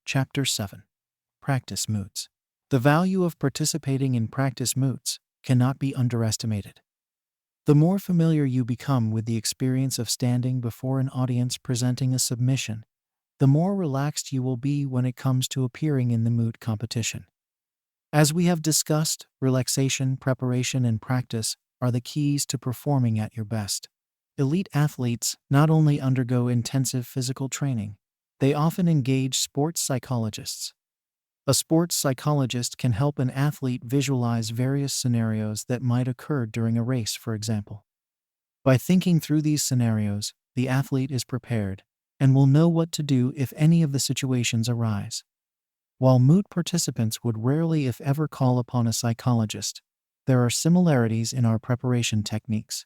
Chapter 7. Practice Moots. The value of participating in practice moots cannot be underestimated. The more familiar you become with the experience of standing before an audience presenting a submission, the more relaxed you will be when it comes to appearing in the moot competition. As we have discussed, relaxation, preparation, and practice are the keys to performing at your best. Elite athletes not only undergo intensive physical training, they often engage sports psychologists. A sports psychologist can help an athlete visualize various scenarios that might occur during a race, for example. By thinking through these scenarios, the athlete is prepared and will know what to do if any of the situations arise. While moot participants would rarely, if ever, call upon a psychologist, there are similarities in our preparation techniques.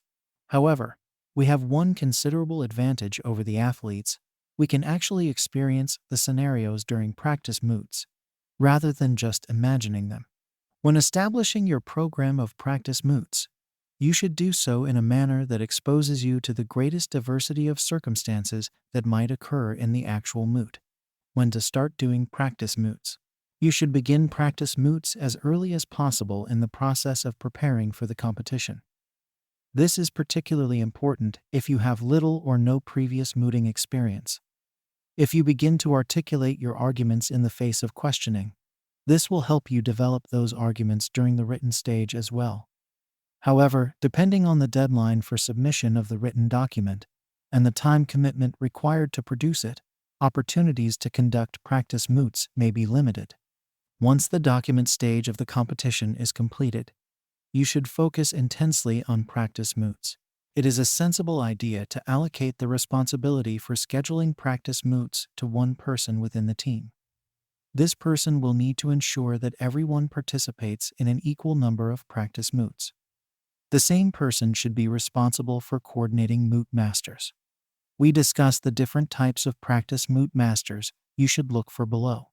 However, we have one considerable advantage over the athletes: we can actually experience the scenarios during practice moots, rather than just imagining them. When establishing your program of practice moots, you should do so in a manner that exposes you to the greatest diversity of circumstances that might occur in the actual moot. When to start doing practice moots. You should begin practice moots as early as possible in the process of preparing for the competition. This is particularly important if you have little or no previous mooting experience. If you begin to articulate your arguments in the face of questioning, this will help you develop those arguments during the written stage as well. However, depending on the deadline for submission of the written document and the time commitment required to produce it, opportunities to conduct practice moots may be limited. Once the document stage of the competition is completed, you should focus intensely on practice moots. It is a sensible idea to allocate the responsibility for scheduling practice moots to one person within the team. This person will need to ensure that everyone participates in an equal number of practice moots. The same person should be responsible for coordinating moot masters. We discussed the different types of practice moot masters you should look for below.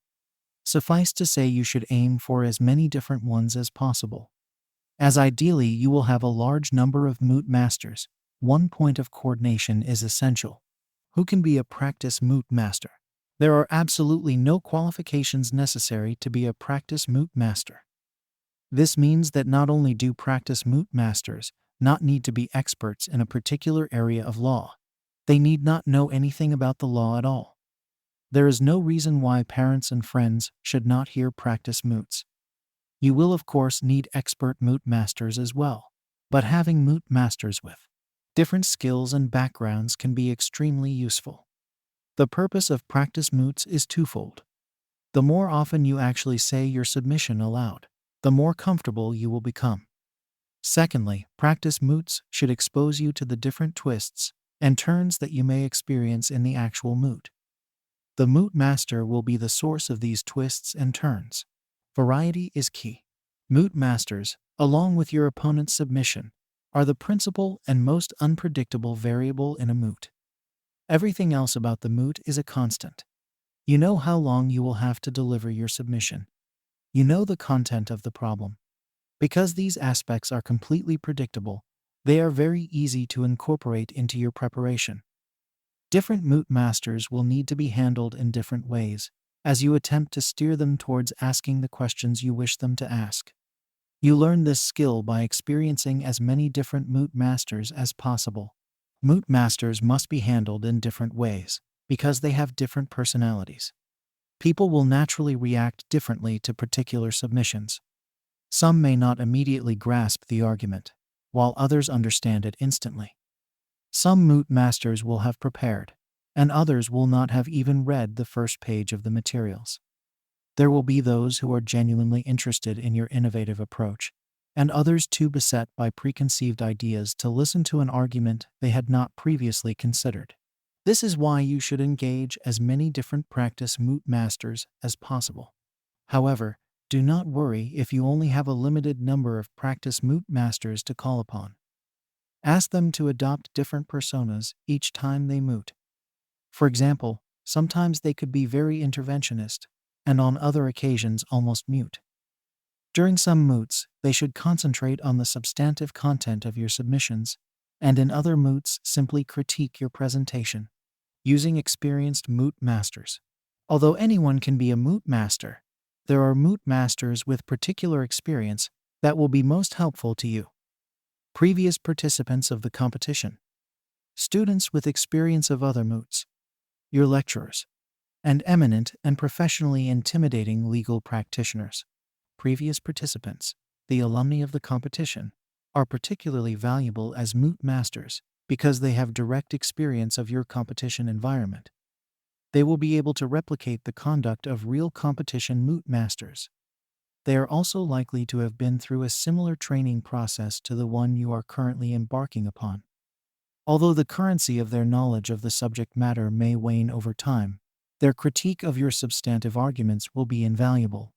Suffice to say, you should aim for as many different ones as possible, as ideally you will have a large number of moot masters. One point of coordination is essential. Who can be a practice moot master? There are absolutely no qualifications necessary to be a practice moot master. This means that not only do practice moot masters not need to be experts in a particular area of law, they need not know anything about the law at all. There is no reason why parents and friends should not hear practice moots. You will, of course, need expert moot masters as well, but having moot masters with different skills and backgrounds can be extremely useful. The purpose of practice moots is twofold. The more often you actually say your submission aloud, the more comfortable you will become. Secondly, practice moots should expose you to the different twists and turns that you may experience in the actual moot. The moot master will be the source of these twists and turns. Variety is key. Moot masters, along with your opponent's submission, are the principal and most unpredictable variable in a moot. Everything else about the moot is a constant. You know how long you will have to deliver your submission. You know the content of the problem. Because these aspects are completely predictable, they are very easy to incorporate into your preparation. Different moot masters will need to be handled in different ways as you attempt to steer them towards asking the questions you wish them to ask. You learn this skill by experiencing as many different moot masters as possible. Moot masters must be handled in different ways because they have different personalities. People will naturally react differently to particular submissions. Some may not immediately grasp the argument, while others understand it instantly. Some moot masters will have prepared, and others will not have even read the first page of the materials. There will be those who are genuinely interested in your innovative approach, and others too beset by preconceived ideas to listen to an argument they had not previously considered. This is why you should engage as many different practice moot masters as possible. However, do not worry if you only have a limited number of practice moot masters to call upon. Ask them to adopt different personas each time they moot. For example, sometimes they could be very interventionist, and on other occasions almost mute. During some moots, they should concentrate on the substantive content of your submissions, and in other moots simply critique your presentation. Using experienced moot masters. Although anyone can be a moot master, there are moot masters with particular experience that will be most helpful to you. Previous participants of the competition, students with experience of other moots, your lecturers, and eminent and professionally intimidating legal practitioners. Previous participants, the alumni of the competition, are particularly valuable as moot masters because they have direct experience of your competition environment. They will be able to replicate the conduct of real competition moot masters. They are also likely to have been through a similar training process to the one you are currently embarking upon. Although the currency of their knowledge of the subject matter may wane over time, their critique of your substantive arguments will be invaluable.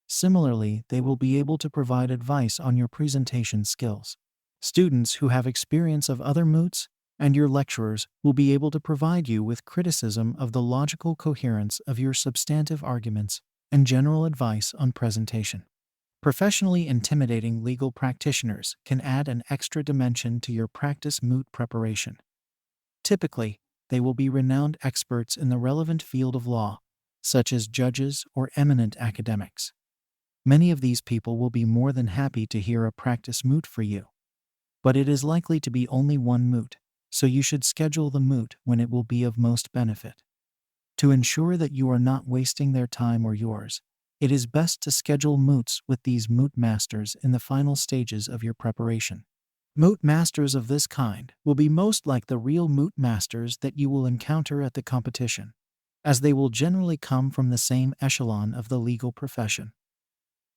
Similarly, they will be able to provide advice on your presentation skills. Students who have experience of other moots and your lecturers will be able to provide you with criticism of the logical coherence of your substantive arguments and general advice on presentation. Professionally intimidating legal practitioners can add an extra dimension to your practice moot preparation. Typically, they will be renowned experts in the relevant field of law, such as judges or eminent academics. Many of these people will be more than happy to hear a practice moot for you. But it is likely to be only one moot, so you should schedule the moot when it will be of most benefit. To ensure that you are not wasting their time or yours, it is best to schedule moots with these moot masters in the final stages of your preparation. Moot masters of this kind will be most like the real moot masters that you will encounter at the competition, as they will generally come from the same echelon of the legal profession.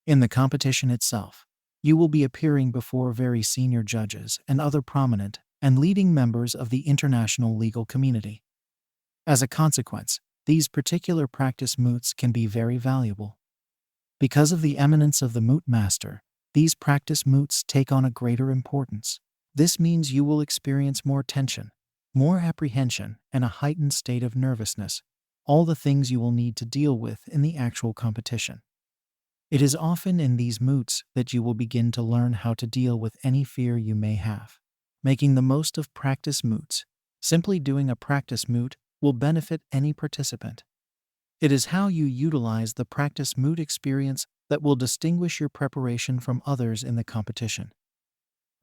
In the competition itself, you will be appearing before very senior judges and other prominent and leading members of the international legal community. As a consequence, these particular practice moots can be very valuable. Because of the eminence of the moot master, these practice moots take on a greater importance. This means you will experience more tension, more apprehension, and a heightened state of nervousness, all the things you will need to deal with in the actual competition. It is often in these moots that you will begin to learn how to deal with any fear you may have. Making the most of practice moots. Simply doing a practice moot will benefit any participant. It is how you utilize the practice moot experience that will distinguish your preparation from others in the competition.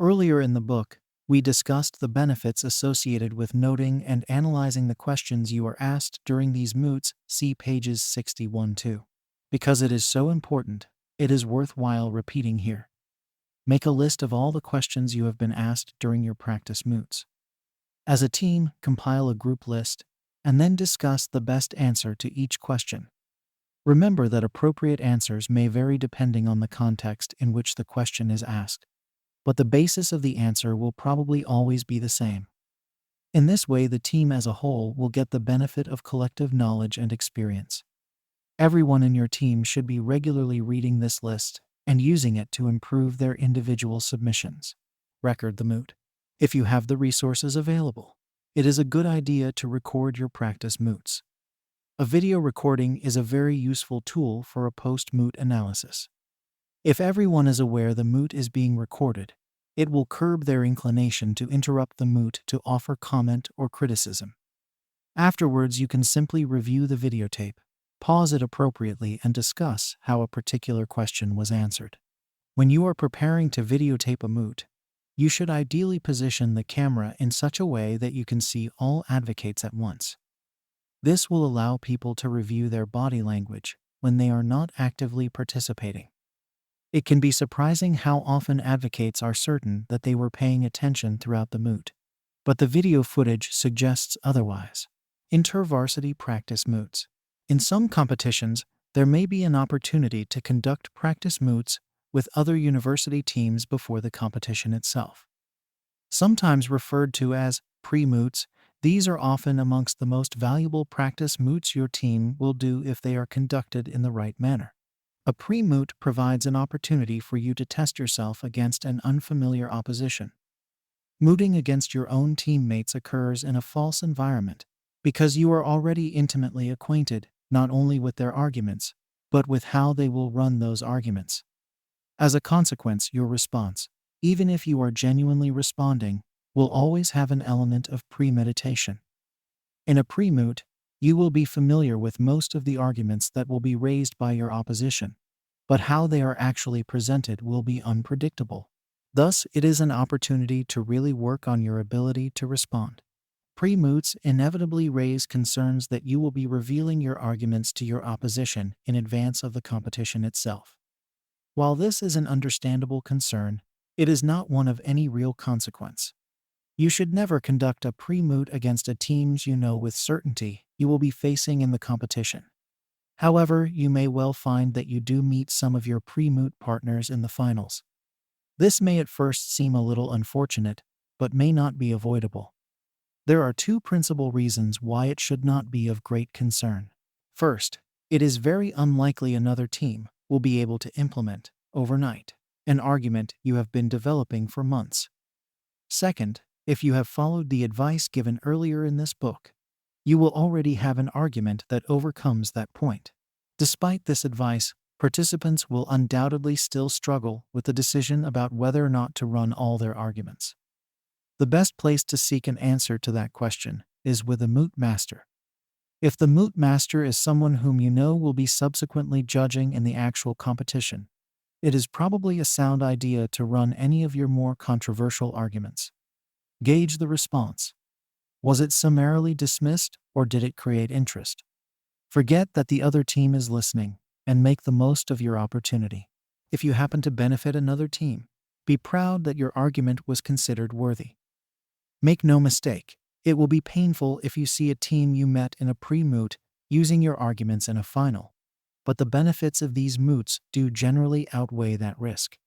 Earlier in the book, we discussed the benefits associated with noting and analyzing the questions you are asked during these moots, see pages 61-2. Because it is so important, it is worthwhile repeating here. Make a list of all the questions you have been asked during your practice moots. As a team, compile a group list, and then discuss the best answer to each question. Remember that appropriate answers may vary depending on the context in which the question is asked, but the basis of the answer will probably always be the same. In this way, the team as a whole will get the benefit of collective knowledge and experience. Everyone in your team should be regularly reading this list and using it to improve their individual submissions. Record the moot. If you have the resources available, it is a good idea to record your practice moots. A video recording is a very useful tool for a post-moot analysis. If everyone is aware the moot is being recorded, it will curb their inclination to interrupt the moot to offer comment or criticism. Afterwards, you can simply review the videotape, pause it appropriately, and discuss how a particular question was answered. When you are preparing to videotape a moot, you should ideally position the camera in such a way that you can see all advocates at once. This will allow people to review their body language when they are not actively participating. It can be surprising how often advocates are certain that they were paying attention throughout the moot, but the video footage suggests otherwise. Intervarsity practice moots. In some competitions, there may be an opportunity to conduct practice moots with other university teams before the competition itself. Sometimes referred to as pre-moots, these are often amongst the most valuable practice moots your team will do if they are conducted in the right manner. A pre-moot provides an opportunity for you to test yourself against an unfamiliar opposition. Mooting against your own teammates occurs in a false environment because you are already intimately acquainted not only with their arguments, but with how they will run those arguments. As a consequence, your response, even if you are genuinely responding, will always have an element of premeditation. In a pre-moot, You will be familiar with most of the arguments that will be raised by your opposition, but how they are actually presented will be unpredictable. Thus, it is an opportunity to really work on your ability to respond. Pre-moots inevitably raise concerns that you will be revealing your arguments to your opposition in advance of the competition itself. While this is an understandable concern, it is not one of any real consequence. You should never conduct a pre-moot against a teams you know with certainty you will be facing in the competition. However, you may well find that you do meet some of your pre-moot partners in the finals. This may at first seem a little unfortunate, but may not be avoidable. There are two principal reasons why it should not be of great concern. First, it is very unlikely another team will be able to implement, overnight, an argument you have been developing for months. Second, if you have followed the advice given earlier in this book, you will already have an argument that overcomes that point. Despite this advice, participants will undoubtedly still struggle with the decision about whether or not to run all their arguments. The best place to seek an answer to that question is with a moot master. If the moot master is someone whom you know will be subsequently judging in the actual competition, it is probably a sound idea to run any of your more controversial arguments. Gauge the response. Was it summarily dismissed, or did it create interest? Forget that the other team is listening, and make the most of your opportunity. If you happen to benefit another team, be proud that your argument was considered worthy. Make no mistake, it will be painful if you see a team you met in a pre-moot using your arguments in a final, but the benefits of these moots do generally outweigh that risk.